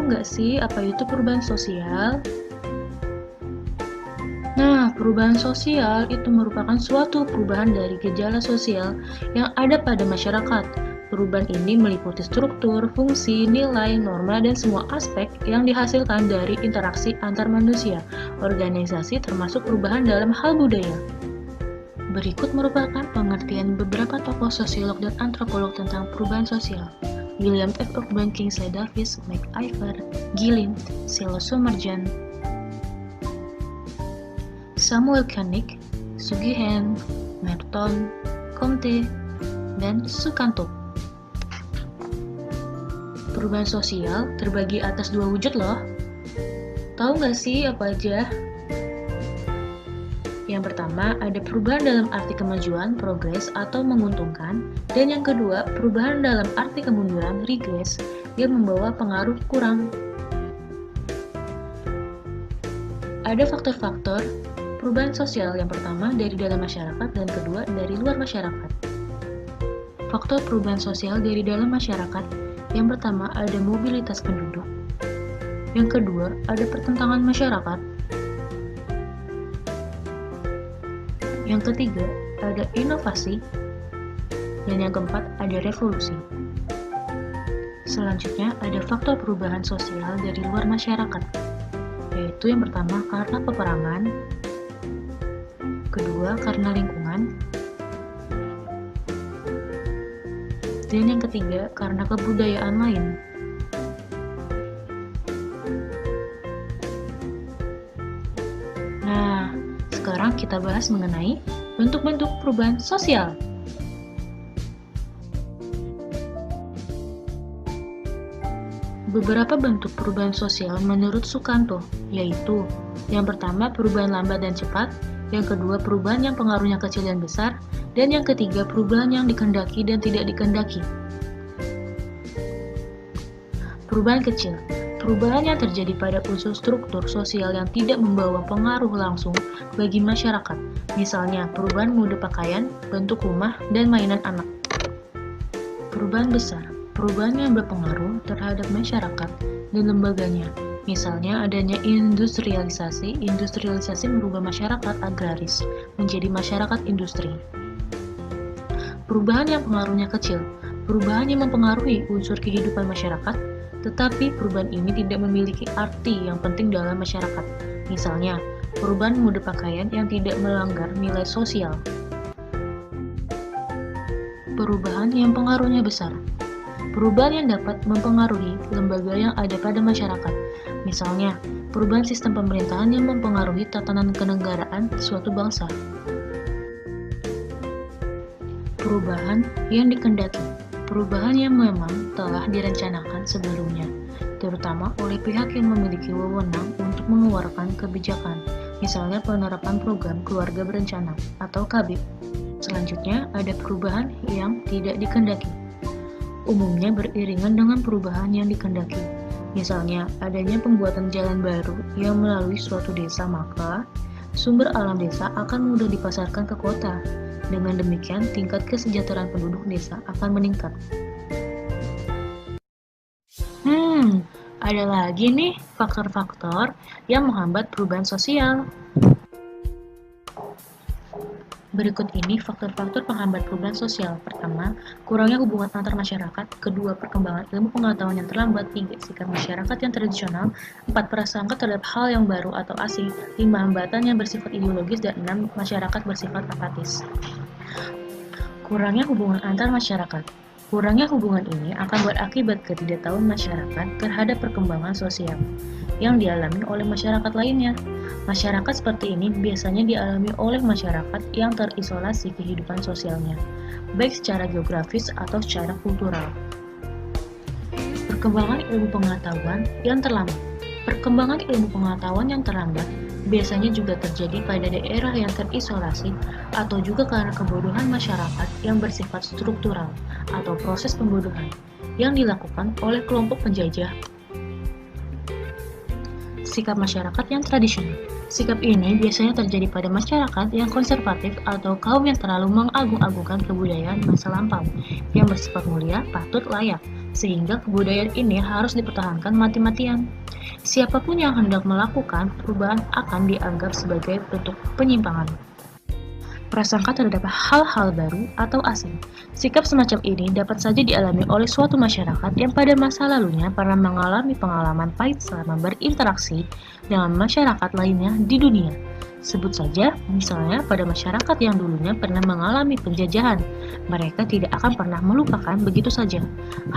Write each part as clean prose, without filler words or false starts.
Tahu nggak sih apa itu perubahan sosial? Nah, perubahan sosial itu merupakan suatu perubahan dari gejala sosial yang ada pada masyarakat. Perubahan ini meliputi struktur, fungsi, nilai, norma, dan semua aspek yang dihasilkan dari interaksi antar manusia, organisasi, termasuk perubahan dalam hal budaya. Berikut merupakan pengertian beberapa tokoh sosiolog dan antropolog tentang perubahan sosial. William F. Urban, Kingsley Davis, MacIver, Gillen, Silo Somerjan, Samuel Koenig, Sugihan, Merton, Comte, dan Sukanto. Perubahan sosial terbagi atas dua wujud loh. Tahu nggak sih apa aja? Yang pertama, ada perubahan dalam arti kemajuan, progres, atau menguntungkan. Dan yang kedua, perubahan dalam arti kemunduran, regress, yang membawa pengaruh kurang. Ada faktor-faktor perubahan sosial, yang pertama dari dalam masyarakat dan kedua dari luar masyarakat. Faktor perubahan sosial dari dalam masyarakat, yang pertama ada mobilitas penduduk, yang kedua ada pertentangan masyarakat, yang ketiga ada inovasi, dan yang keempat ada revolusi. Selanjutnya ada faktor perubahan sosial dari luar masyarakat, yaitu yang pertama karena peperangan, kedua karena lingkungan, dan yang ketiga karena kebudayaan lain. Nah, sekarang kita bahas mengenai bentuk-bentuk perubahan sosial. Beberapa bentuk perubahan sosial menurut Sukanto, yaitu yang pertama perubahan lambat dan cepat, yang kedua perubahan yang pengaruhnya kecil dan besar, dan yang ketiga perubahan yang dikehendaki dan tidak dikehendaki. Perubahan kecil, perubahan yang terjadi pada unsur struktur sosial yang tidak membawa pengaruh langsung bagi masyarakat, misalnya perubahan mode pakaian, bentuk rumah, dan mainan anak. Perubahan besar, perubahan yang berpengaruh terhadap masyarakat dan lembaganya. Misalnya adanya industrialisasi. Industrialisasi merubah masyarakat agraris menjadi masyarakat industri. Perubahan yang pengaruhnya kecil, perubahan yang mempengaruhi unsur kehidupan masyarakat, tetapi perubahan ini tidak memiliki arti yang penting dalam masyarakat. Misalnya, perubahan mode pakaian yang tidak melanggar nilai sosial. Perubahan yang pengaruhnya besar, perubahan yang dapat mempengaruhi lembaga yang ada pada masyarakat. Misalnya, perubahan sistem pemerintahan yang mempengaruhi tatanan kenegaraan suatu bangsa. Perubahan yang dikehendaki, perubahan yang memang telah direncanakan sebelumnya, terutama oleh pihak yang memiliki wewenang untuk mengeluarkan kebijakan, misalnya penerapan program keluarga berencana atau KBIP. Selanjutnya, ada perubahan yang tidak dikehendaki. Umumnya beriringan dengan perubahan yang dikehendaki. Misalnya, adanya pembuatan jalan baru yang melalui suatu desa, maka sumber alam desa akan mudah dipasarkan ke kota. Dengan demikian, tingkat kesejahteraan penduduk desa akan meningkat. Ada lagi nih faktor-faktor yang menghambat perubahan sosial. Berikut ini faktor-faktor penghambat perubahan sosial. Pertama, kurangnya hubungan antar masyarakat. Kedua, perkembangan ilmu pengetahuan yang terlambat. Tiga, sikap masyarakat yang tradisional. Empat, prasangka terhadap hal yang baru atau asing. Lima, hambatan yang bersifat ideologis. Dan enam, masyarakat bersifat apatis. Kurangnya hubungan antar masyarakat. Kurangnya hubungan ini akan berakibat ketidaktahuan masyarakat terhadap perkembangan sosial yang dialami oleh masyarakat lainnya. Masyarakat seperti ini biasanya dialami oleh masyarakat yang terisolasi kehidupan sosialnya, baik secara geografis atau secara kultural. Perkembangan ilmu pengetahuan yang terlambat. Perkembangan ilmu pengetahuan yang terlambat biasanya juga terjadi pada daerah yang terisolasi atau juga karena kebodohan masyarakat yang bersifat struktural atau proses pembodohan yang dilakukan oleh kelompok penjajah. Sikap masyarakat yang tradisional. Sikap ini biasanya terjadi pada masyarakat yang konservatif atau kaum yang terlalu mengagung-agungkan kebudayaan masa lampau, yang bersifat mulia, patut, layak, sehingga kebudayaan ini harus dipertahankan mati-matian. Siapapun yang hendak melakukan perubahan akan dianggap sebagai bentuk penyimpangan. Prasangka terhadap hal-hal baru atau asing. Sikap semacam ini dapat saja dialami oleh suatu masyarakat yang pada masa lalunya pernah mengalami pengalaman pahit selama berinteraksi dengan masyarakat lainnya di dunia. Sebut saja, misalnya pada masyarakat yang dulunya pernah mengalami penjajahan, mereka tidak akan pernah melupakan begitu saja.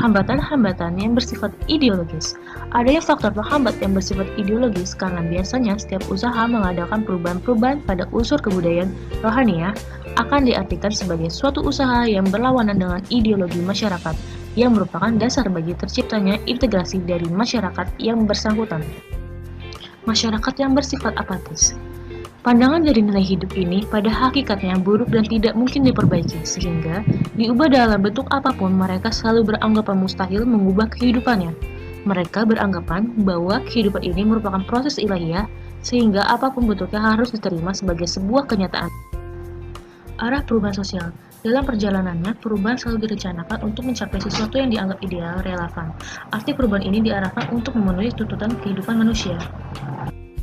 Hambatan-hambatan yang bersifat ideologis. Adanya faktor penghambat yang bersifat ideologis karena biasanya setiap usaha mengadakan perubahan-perubahan pada unsur kebudayaan rohaniah akan diartikan sebagai suatu usaha yang berlawanan dengan ideologi masyarakat yang merupakan dasar bagi terciptanya integrasi dari masyarakat yang bersangkutan. Masyarakat yang bersifat apatis. Pandangan dari nilai hidup ini pada hakikatnya buruk dan tidak mungkin diperbaiki, sehingga diubah dalam bentuk apapun mereka selalu beranggapan mustahil mengubah kehidupannya. Mereka beranggapan bahwa kehidupan ini merupakan proses ilahiyah, sehingga apapun bentuknya harus diterima sebagai sebuah kenyataan. Arah perubahan sosial. Dalam perjalanannya, perubahan selalu direncanakan untuk mencapai sesuatu yang dianggap ideal, relevan. Arti perubahan ini diarahkan untuk memenuhi tuntutan kehidupan manusia.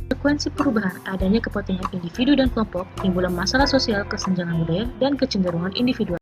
Konsekuensi perubahan, adanya kepentingan individu dan kelompok, timbulan masalah sosial, kesenjangan budaya, dan kecenderungan individual.